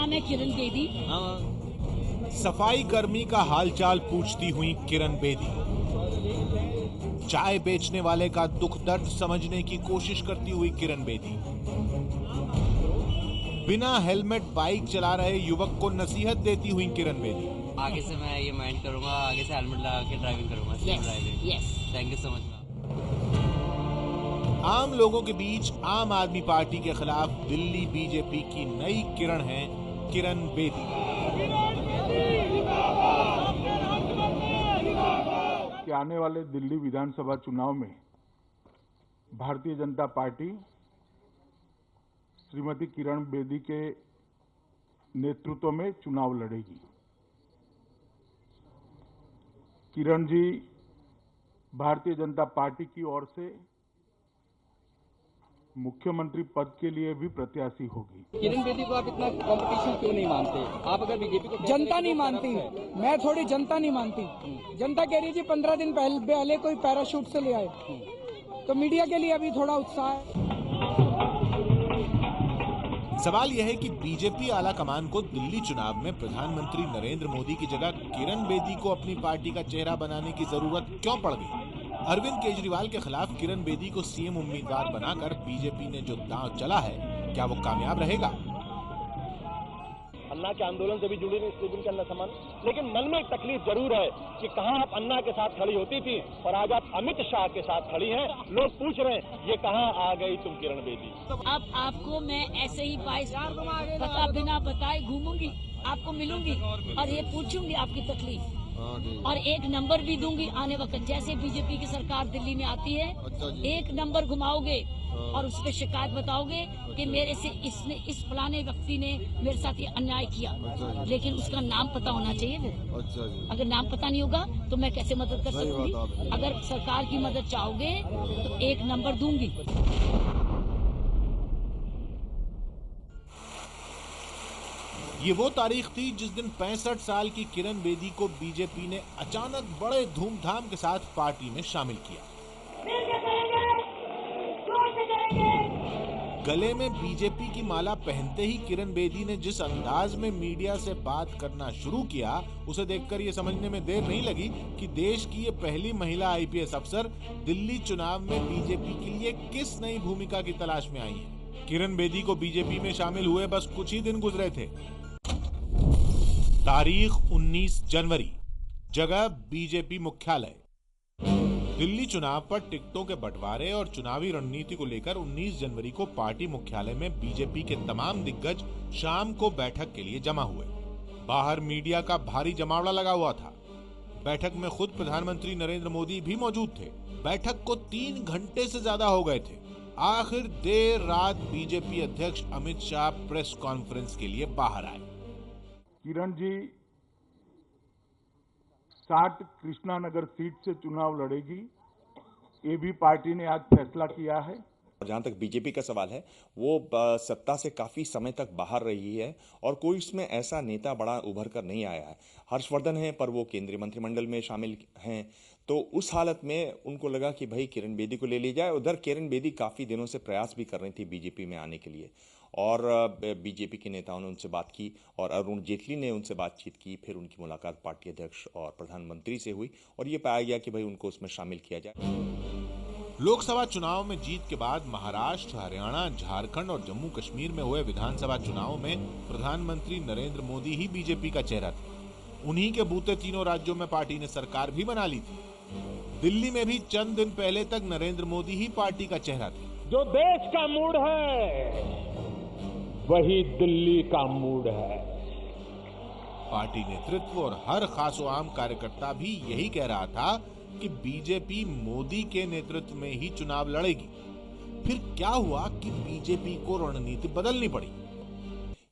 नाम है किरण बेदी। सफाई कर्मी का हालचाल पूछती हुई किरण बेदी, चाय बेचने वाले का दुख दर्द समझने की कोशिश करती हुई किरण बेदी, बिना हेलमेट बाइक चला रहे युवक को नसीहत देती हुई किरण बेदी। आगे से मैं ये माइंड करूंगा, आगे से हेलमेट लगा के ड्राइविंग करूंगा। Thank you so much. आम लोगों के बीच आम आदमी पार्टी के खिलाफ दिल्ली बीजेपी की नई किरण है किरण बेदी। कि आने वाले दिल्ली विधानसभा चुनाव में भारतीय जनता पार्टी श्रीमती किरण बेदी के नेतृत्व में चुनाव लड़ेगी। किरण जी भारतीय जनता पार्टी की ओर से मुख्यमंत्री पद के लिए भी प्रत्याशी होगी। किरण बेदी को आप इतना कंपटीशन क्यों नहीं मानते? आप अगर बीजेपी को जनता नहीं मानती, मैं थोड़ी जनता नहीं मानती। जनता कह रही जी 15 दिन पहले कोई पैराशूट से ले आए, तो मीडिया के लिए अभी थोड़ा उत्साह है। सवाल यह है कि बीजेपी आला कमान को दिल्ली चुनाव में प्रधानमंत्री नरेंद्र मोदी की जगह किरण बेदी को अपनी पार्टी का चेहरा बनाने की जरूरत क्यों पड़ गई? अरविंद केजरीवाल के खिलाफ किरण बेदी को सीएम उम्मीदवार बनाकर बीजेपी ने जो दांव चला है, क्या वो कामयाब रहेगा? अन्ना के आंदोलन से भी जुड़ी नहीं स्टेशन के अंदर समान, लेकिन मन में एक तकलीफ जरूर है कि कहां आप अन्ना के साथ खड़ी होती थी और आज आप अमित शाह के साथ खड़ी हैं। लोग पूछ रहे हैं ये कहां आ गई तुम किरण बेदी। अब आपको मैं ऐसे ही 22 पता बिना बताए घूमूंगी, आपको मिलूंगी और ये पूछूंगी आपकी तकलीफ और एक नंबर भी दूंगी आने वक्त। जैसे बीजेपी की सरकार दिल्ली में आती है, एक नंबर घुमाओगे और उस पर शिकायत बताओगे कि मेरे से इस फलाने व्यक्ति ने मेरे साथ ये अन्याय किया, लेकिन उसका नाम पता होना चाहिए फिर। अगर नाम पता नहीं होगा तो मैं कैसे मदद कर सकूंगी? अगर सरकार की मदद चाहोगे तो एक नंबर दूंगी। ये वो तारीख थी जिस दिन 65 साल की किरण बेदी को बीजेपी ने अचानक बड़े धूमधाम के साथ पार्टी में शामिल किया। गले में बीजेपी की माला पहनते ही किरण बेदी ने जिस अंदाज में मीडिया से बात करना शुरू किया, उसे देखकर ये समझने में देर नहीं लगी कि देश की ये पहली महिला आईपीएस अफसर दिल्ली चुनाव में बीजेपी के लिए किस नई भूमिका की तलाश में आई है। किरण बेदी को बीजेपी में शामिल हुए बस कुछ ही दिन गुजरे थे। तारीख 19 जनवरी, जगह बीजेपी मुख्यालय। दिल्ली चुनाव पर टिकटों के बंटवारे और चुनावी रणनीति को लेकर 19 जनवरी को पार्टी मुख्यालय में बीजेपी के तमाम दिग्गज शाम को बैठक के लिए जमा हुए। बाहर मीडिया का भारी जमावड़ा लगा हुआ था। बैठक में खुद प्रधानमंत्री नरेंद्र मोदी भी मौजूद थे। बैठक को 3 घंटे से ज्यादा हो गए थे। आखिर देर रात बीजेपी अध्यक्ष अमित शाह प्रेस कॉन्फ्रेंस के लिए बाहर आए। किरण जी 60 कृष्णानगर सीट से चुनाव लड़ेगी, ये भी पार्टी ने आज फैसला किया है। जहां तक बीजेपी का सवाल है, वो सत्ता से काफी समय तक बाहर रही है और कोई इसमें ऐसा नेता बड़ा उभर कर नहीं आया है। हर्षवर्धन है पर वो केंद्रीय मंत्रिमंडल में शामिल हैं, तो उस हालत में उनको लगा कि भाई किरण बेदी को ले ली जाए। उधर किरण बेदी काफी दिनों से प्रयास भी कर रही थी बीजेपी में आने के लिए और बीजेपी के नेताओं ने उनसे बात की और अरुण जेटली ने उनसे बातचीत की। फिर उनकी मुलाकात पार्टी अध्यक्ष और प्रधानमंत्री से हुई और ये पाया गया कि भाई उनको उसमें शामिल किया जाए। लोकसभा चुनाव में जीत के बाद महाराष्ट्र, हरियाणा, झारखंड और जम्मू कश्मीर में हुए विधानसभा चुनाव में प्रधानमंत्री नरेंद्र मोदी ही बीजेपी का चेहरा थे। उन्हीं के बूते तीनों राज्यों में पार्टी ने सरकार भी बना ली थी। दिल्ली में भी चंद दिन पहले तक नरेंद्र मोदी ही पार्टी का चेहरा थे। जो देश का मूड है वही दिल्ली का मूड है। पार्टी नेतृत्व और हर खासो आम कार्यकर्ता भी यही कह रहा था कि बीजेपी मोदी के नेतृत्व में ही चुनाव लड़ेगी। फिर क्या हुआ कि बीजेपी को रणनीति बदलनी पड़ी।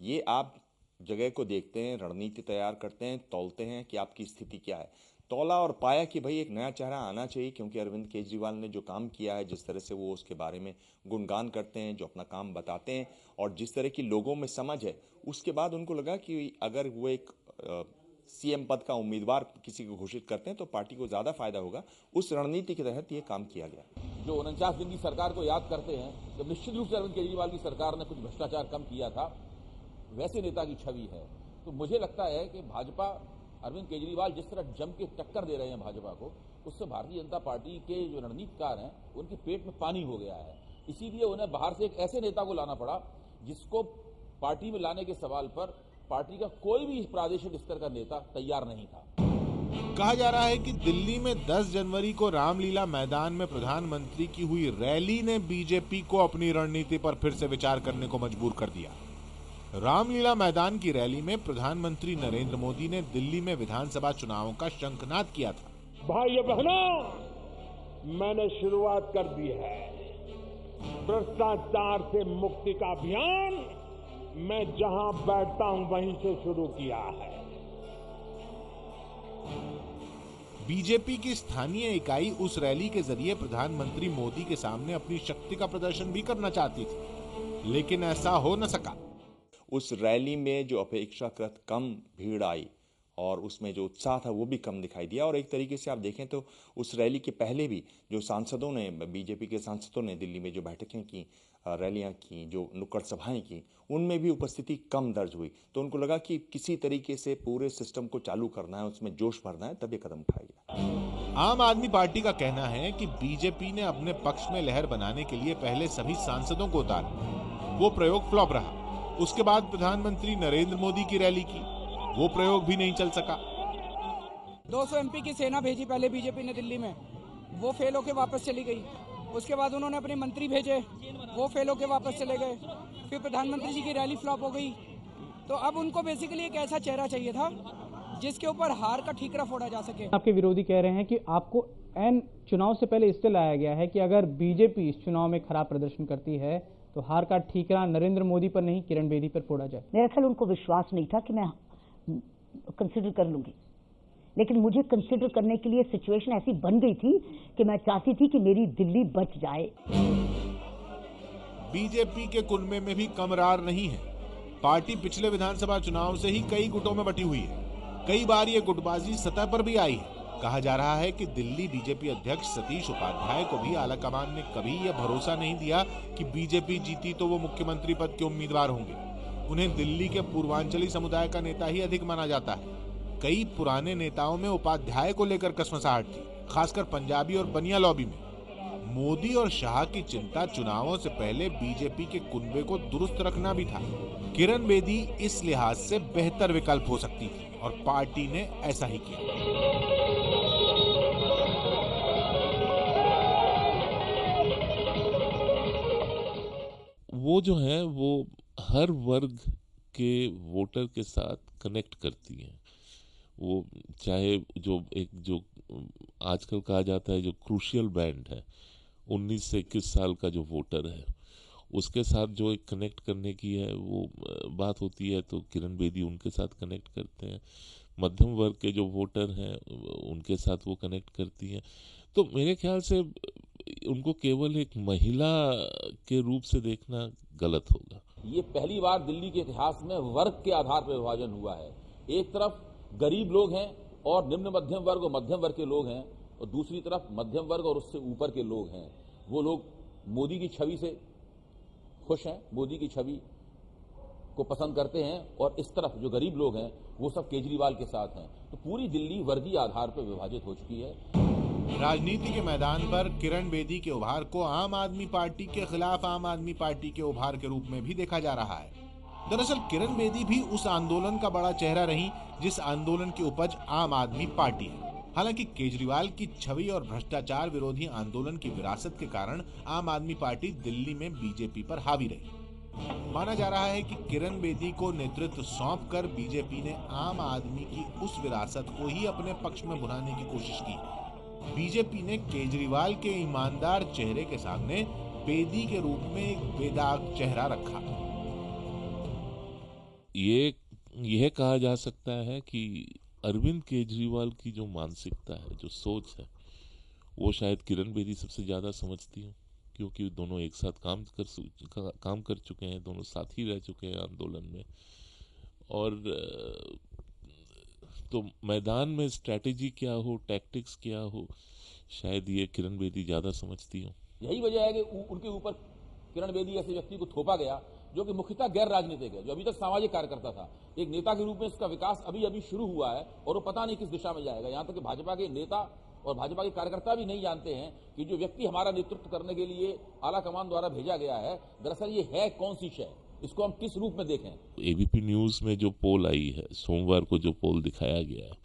ये आप जगह को देखते हैं, रणनीति तैयार करते हैं, तौलते हैं कि आपकी स्थिति क्या है। तौला और पाया कि भाई एक नया चेहरा आना चाहिए, क्योंकि अरविंद केजरीवाल ने जो काम किया है, जिस तरह से वो उसके बारे में गुणगान करते हैं, जो अपना काम बताते हैं और जिस तरह की लोगों में समझ है, उसके बाद उनको लगा कि अगर वो एक सीएम पद का उम्मीदवार किसी को घोषित करते हैं तो पार्टी को ज्यादा फायदा होगा। उस रणनीति के तहत ये काम किया गया। जो 49 दिन की सरकार को याद करते हैं, जब निश्चित रूप से अरविंद केजरीवाल की सरकार ने कुछ भ्रष्टाचार कम किया था, वैसे नेता की छवि है। तो मुझे लगता है कि भाजपा, अरविंद केजरीवाल जिस तरह जम के टक्कर दे रहे हैं भाजपा को, उससे भारतीय जनता पार्टी के जो रणनीतिकार हैं उनके पेट में पानी हो गया है। इसीलिए उन्हें बाहर से एक ऐसे नेता को लाना पड़ा जिसको पार्टी में लाने के सवाल पर पार्टी का कोई भी प्रादेशिक स्तर का नेता तैयार नहीं था। कहा जा रहा है कि दिल्ली में 10 जनवरी को रामलीला मैदान में प्रधानमंत्री की हुई रैली ने बीजेपी को अपनी रणनीति पर फिर से विचार करने को मजबूर कर दिया। रामलीला मैदान की रैली में प्रधानमंत्री नरेंद्र मोदी ने दिल्ली में विधानसभा चुनावों का शंखनाद किया था। भाइयों बहनों, मैंने शुरुआत कर दी है। भ्रष्टाचार से मुक्ति का अभियान मैं जहां बैठता हूं वहीं से शुरू किया है। बीजेपी की स्थानीय इकाई उस रैली के जरिए प्रधानमंत्री मोदी के सामने अपनी शक्ति का प्रदर्शन भी करना चाहती थी, लेकिन ऐसा हो न सका। उस रैली में जो अपेक्षाकृत कम भीड़ आई और उसमें जो उत्साह था वो भी कम दिखाई दिया। और एक तरीके से आप देखें तो उस रैली के पहले भी जो सांसदों ने, बीजेपी के सांसदों ने दिल्ली में जो बैठकें की, रैलियां की, जो नुक्कड़ सभाएं की, उनमें भी उपस्थिति कम दर्ज हुई। तो उनको लगा कि किसी तरीके से पूरे सिस्टम को चालू करना है, उसमें जोश भरना है, तब ये कदम उठाया गया। आम आदमी पार्टी का कहना है कि बीजेपी ने अपने पक्ष में लहर बनाने के लिए पहले सभी सांसदों को उतारा, वो प्रयोग फ्लॉप रहा। उसके बाद प्रधानमंत्री नरेंद्र मोदी की रैली की, वो प्रयोग भी नहीं चल सका। 200 एमपी की सेना भेजी पहले बीजेपी ने दिल्ली में, वो फेल होके वापस चली गई। उसके बाद उन्होंने अपने मंत्री भेजे, वो फेल होके वापस चले गए। फिर प्रधानमंत्री जी की रैली फ्लॉप हो गई। तो अब उनको बेसिकली एक ऐसा चेहरा चाहिए था जिसके ऊपर हार का ठीकरा फोड़ा जा सके। आपके विरोधी कह रहे हैं कि आपको एन चुनाव से पहले इससे लाया गया है कि अगर बीजेपी इस चुनाव में खराब प्रदर्शन करती है तो हार का ठीकरा नरेंद्र मोदी पर नहीं, किरण बेदी पर फोड़ा जाए। मेरा ख्याल उनको विश्वास नहीं था कि मैं कंसिडर कर लूंगी, लेकिन मुझे कंसिडर करने के लिए सिचुएशन ऐसी बन गई थी कि मैं चाहती थी कि मेरी दिल्ली बच जाए। बीजेपी के कुनबे में भी कमरार नहीं है। पार्टी पिछले विधानसभा चुनाव से ही कई गुटों में बटी हुई है। कई बार ये गुटबाजी सतह पर भी आई है। कहा जा रहा है कि दिल्ली बीजेपी अध्यक्ष सतीश उपाध्याय को भी आलाकमान ने कभी यह भरोसा नहीं दिया कि बीजेपी जीती तो वो मुख्यमंत्री पद के उम्मीदवार होंगे। उन्हें दिल्ली के पूर्वांचली समुदाय का नेता ही अधिक माना जाता है। कई पुराने नेताओं में उपाध्याय को लेकर कसमसाहट थी, खासकर पंजाबी और बनिया लॉबी में। मोदी और शाह की चिंता चुनावों से पहले बीजेपी के कुनबे को दुरुस्त रखना भी था। किरण बेदी इस लिहाज से बेहतर विकल्प हो सकती थी और पार्टी ने ऐसा ही किया। वो जो है वो हर वर्ग के वोटर के साथ कनेक्ट करती हैं। वो चाहे जो आजकल कहा जाता है जो क्रूशियल बैंड है, 19 से 21 साल का जो वोटर है, उसके साथ जो एक कनेक्ट करने की है वो बात होती है, तो किरण बेदी उनके साथ कनेक्ट करते हैं। मध्यम वर्ग के जो वोटर हैं उनके साथ वो कनेक्ट करती हैं। तो मेरे ख्याल से उनको केवल एक महिला के रूप से देखना गलत होगा। ये पहली बार दिल्ली के इतिहास में वर्ग के आधार पर विभाजन हुआ है। एक तरफ गरीब लोग हैं और निम्न मध्यम वर्ग और मध्यम वर्ग के लोग हैं, और दूसरी तरफ मध्यम वर्ग और उससे ऊपर के लोग हैं। वो लोग मोदी की छवि से खुश हैं, मोदी की छवि को पसंद करते हैं, और इस तरफ जो गरीब लोग हैं वो सब केजरीवाल के साथ हैं। तो पूरी दिल्ली वर्गीय आधार पर विभाजित हो चुकी है। राजनीति के मैदान पर किरण बेदी के उभार को आम आदमी पार्टी के खिलाफ आम आदमी पार्टी के उभार के रूप में भी देखा जा रहा है। दरअसल किरण बेदी भी उस आंदोलन का बड़ा चेहरा रही जिस आंदोलन की उपज आम आदमी पार्टी है। हालांकि केजरीवाल की छवि और भ्रष्टाचार विरोधी आंदोलन की विरासत के कारण आम आदमी पार्टी दिल्ली में बीजेपी पर हावी रही। माना जा रहा है कि किरण बेदी को नेतृत्व सौंपकर बीजेपी ने आम आदमी की उस विरासत को ही अपने पक्ष में भुनाने की कोशिश की। बीजेपी ने केजरीवाल के ईमानदार चेहरे के सामने बेदी के रूप में एक बेदाग चेहरा रखा। यह कहा जा सकता है कि अरविंद केजरीवाल की जो मानसिकता है, जो सोच है, वो शायद किरण बेदी सबसे ज़्यादा समझती हो, क्योंकि दोनों एक साथ काम कर चुके हैं, दोनों साथ ही रह चुके हैं आंदोलन में। और तो मैदान में स्ट्रैटेजी क्या हो, टैक्टिक्स क्या हो, शायद ये किरण बेदी ज़्यादा समझती हो। यही वजह है कि उनके ऊपर किरण बेदी ऐसे व्यक्ति को थोपा गया जो कि मुख्यतः गैर राजनीतिक है, जो अभी तक सामाजिक कार्यकर्ता था। एक नेता के रूप में इसका विकास अभी अभी शुरू हुआ है और वो पता नहीं किस दिशा में जाएगा। यहां तक कि भाजपा के नेता और भाजपा के कार्यकर्ता भी नहीं जानते हैं कि जो व्यक्ति हमारा नेतृत्व करने के लिए आला कमान द्वारा भेजा गया है, दरअसल ये है कौन सी शय, इसको हम किस रूप में देखें। एबीपी न्यूज में जो पोल आई है, सोमवार को जो पोल दिखाया गया है,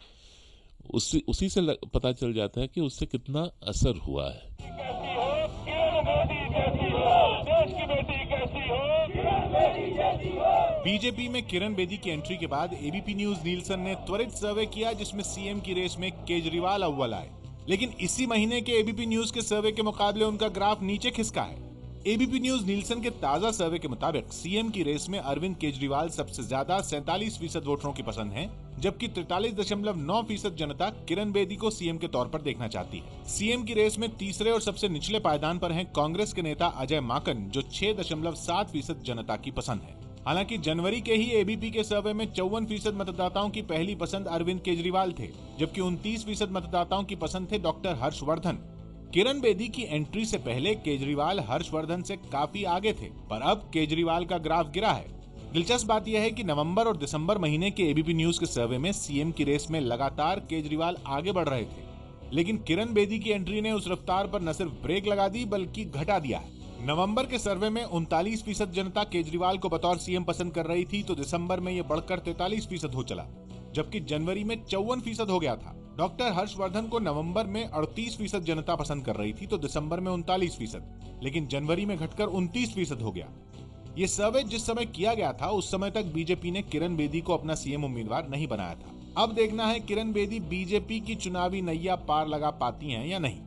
उसी से पता चल जाता है कि उससे कितना असर हुआ है। बीजेपी में किरण बेदी की एंट्री के बाद एबीपी न्यूज नीलसन ने त्वरित सर्वे किया, जिसमें सीएम की रेस में केजरीवाल अव्वल आए। लेकिन इसी महीने के एबीपी न्यूज के सर्वे के मुकाबले उनका ग्राफ नीचे खिसका है। एबीपी न्यूज नीलसन के ताजा सर्वे के मुताबिक सीएम की रेस में अरविंद केजरीवाल सबसे ज्यादा 47% वोटरों की पसंद हैं, जबकि 43.9% जनता किरण बेदी को सीएम के तौर पर देखना चाहती है। सीएम की रेस में तीसरे और सबसे निचले पायदान पर हैं कांग्रेस के नेता अजय माकन, जो 6.7% जनता की पसंद है। हालांकि जनवरी के ही एबीपी के सर्वे में 54% मतदाताओं की पहली पसंद अरविंद केजरीवाल थे, जबकि 29% मतदाताओं की पसंद थे डॉक्टर हर्षवर्धन। किरण बेदी की एंट्री से पहले केजरीवाल हर्षवर्धन से काफी आगे थे, पर अब केजरीवाल का ग्राफ गिरा है। दिलचस्प बात यह है कि नवंबर और दिसंबर महीने के एबीपी न्यूज के सर्वे में सीएम की रेस में लगातार केजरीवाल आगे बढ़ रहे थे, लेकिन किरण बेदी की एंट्री ने उस रफ्तार पर न सिर्फ ब्रेक लगा दी बल्कि घटा दिया है। नवंबर के सर्वे में 39% जनता केजरीवाल को बतौर सीएम पसंद कर रही थी, तो दिसंबर में यह बढ़कर 43% हो चला, जबकि जनवरी में 54% हो गया था। डॉक्टर हर्षवर्धन को नवंबर में 38% जनता पसंद कर रही थी, तो दिसंबर में 39%, लेकिन जनवरी में घटकर 29% हो गया। ये सर्वे जिस समय किया गया था उस समय तक बीजेपी ने किरण बेदी को अपना सीएम उम्मीदवार नहीं बनाया था। अब देखना है किरण बेदी बीजेपी की चुनावी नैया पार लगा पाती हैं या नहीं।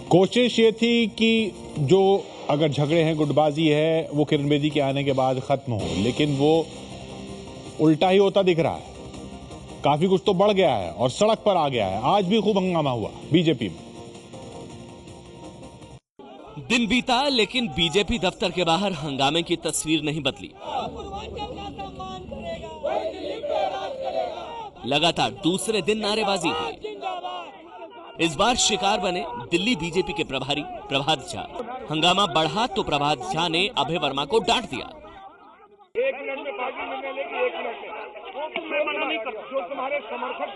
कोशिश ये थी कि जो अगर झगड़े हैं, गुटबाजी है, वो किरण बेदी के आने के बाद खत्म हो, लेकिन वो उल्टा ही होता दिख रहा है। काफी कुछ तो बढ़ गया है और सड़क पर आ गया है। आज भी खूब हंगामा हुआ बीजेपी में। दिन बीता लेकिन बीजेपी दफ्तर के बाहर हंगामे की तस्वीर नहीं बदली। लगातार दूसरे दिन नारेबाजी हुई। इस बार शिकार बने दिल्ली बीजेपी के प्रभारी प्रभात झा। हंगामा बढ़ा तो प्रभात झा ने अभय वर्मा को डांट दिया। 1 मिनट में बाजी निर्णय लेगी, 1 मिनट में जो तुम्हारे समर्थक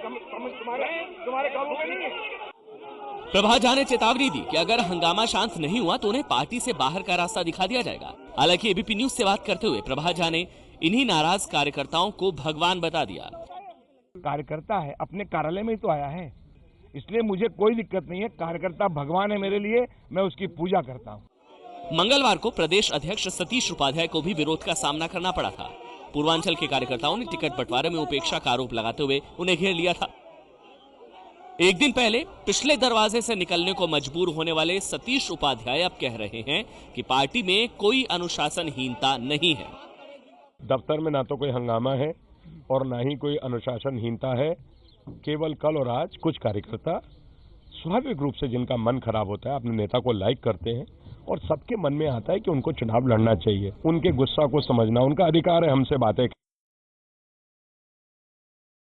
तुम्हारे काबू में नहीं है। प्रभात झा ने चेतावनी दी कि अगर हंगामा शांत नहीं हुआ तो उन्हें पार्टी से बाहर का रास्ता दिखा दिया जाएगा। हालांकि एबीपी न्यूज से बात करते हुए प्रभात झा ने इन्हीं नाराज कार्यकर्ताओं को भगवान बता दिया। कार्यकर्ता है, अपने कार्यालय में ही तो आया है, इसलिए मुझे कोई दिक्कत नहीं है। कार्यकर्ता भगवान है मेरे लिए, मैं उसकी पूजा करता हूँ। मंगलवार को प्रदेश अध्यक्ष सतीश उपाध्याय को भी विरोध का सामना करना पड़ा था। पूर्वांचल के कार्यकर्ताओं ने टिकट बंटवारे में उपेक्षा का आरोप लगाते हुए उन्हें घेर लिया था। एक दिन पहले पिछले दरवाजे से निकलने को मजबूर होने वाले सतीश उपाध्याय अब कह रहे हैं कि पार्टी में कोई अनुशासनहीनता नहीं है। दफ्तर में ना तो कोई हंगामा है और ना ही कोई अनुशासनहीनता है। केवल कल और आज कुछ कार्यकर्ता स्वाभाविक रूप से जिनका मन खराब होता है अपने नेता को लाइक करते हैं और सबके मन में आता है कि उनको चुनाव लड़ना चाहिए। उनके गुस्सा को समझना उनका अधिकार है हमसे बातें